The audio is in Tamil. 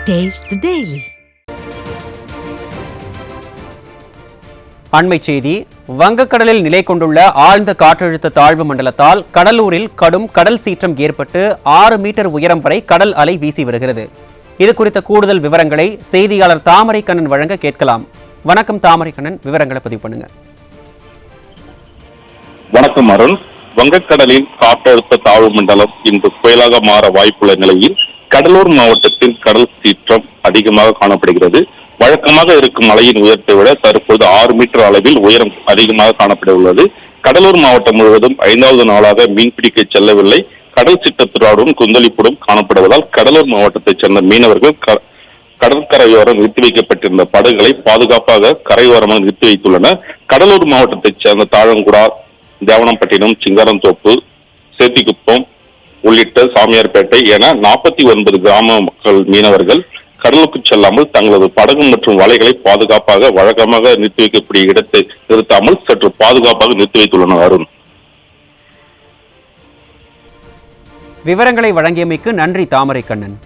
Taste the Daily. அண்மை செய்தி. வங்கக்கடலில் நிலை கொண்டுள்ள ஆழ்ந்த காற்றழுத்த தாழ்வு மண்டலத்தால் கடலூரில் கடும் கடல் சீற்றம் ஏற்பட்டு 6 மீட்டர் உயரம் வரை கடல் அலை வீசி வருகிறது. இது குறித்த கூடுதல் விவரங்களை செய்தியாளர் தாமரைக்கண்ணன் வழங்க கேட்கலாம். வணக்கம் தாமரைக்கண்ணன், விவரங்களை பதிவு பண்ணுங்க. வணக்கம் அருண். வங்கக்கடலில் காற்றழுத்த தாழ்வு மண்டலம் இன்று புயலாக மாற வாய்ப்புள்ள நிலையில் கடலூர் மாவட்டத்தில் கடல் சீற்றம் அதிகமாக காணப்படுகிறது. வழக்கமாக இருக்கும் மலையின் உயரத்தை விட தற்போது 6 மீட்டர் அளவில் உயரம் அதிகமாக காணப்பட உள்ளது. கடலூர் மாவட்டம் முழுவதும் 5வது நாளாக மீன்பிடிக்க செல்லவில்லை. கடல் சீற்றத்துடன் கொந்தளிப்புடன் காணப்படுவதால் கடலூர் மாவட்டத்தைச் சேர்ந்த மீனவர்கள் கடற்கரையோரம் நிறுத்தி வைக்கப்பட்டிருந்த படகுகளை பாதுகாப்பாக கரையோரமாக நிறுத்தி வைத்துள்ளனர். கடலூர் மாவட்டத்தைச் சேர்ந்த தாழங்குடா, தேவனம்பட்டினம், சிங்காரந்தோப்பு, சேத்திக்குப்பம் உள்ளிட்ட சாமியார்பேட்டை என 49 கிராம மக்கள் மீனவர்கள் கடலுக்கு செல்லாமல் தங்களது படகு மற்றும் வலைகளை பாதுகாப்பாக வழக்கமாக நிறுத்தி வைக்கக்கூடிய இடத்தை நிறுத்தாமல் சற்று பாதுகாப்பாக நிறுத்தி வைத்துள்ளனர். அருண், விவரங்களை வழங்கியமைக்கு நன்றி தாமரைக்கண்ணன்.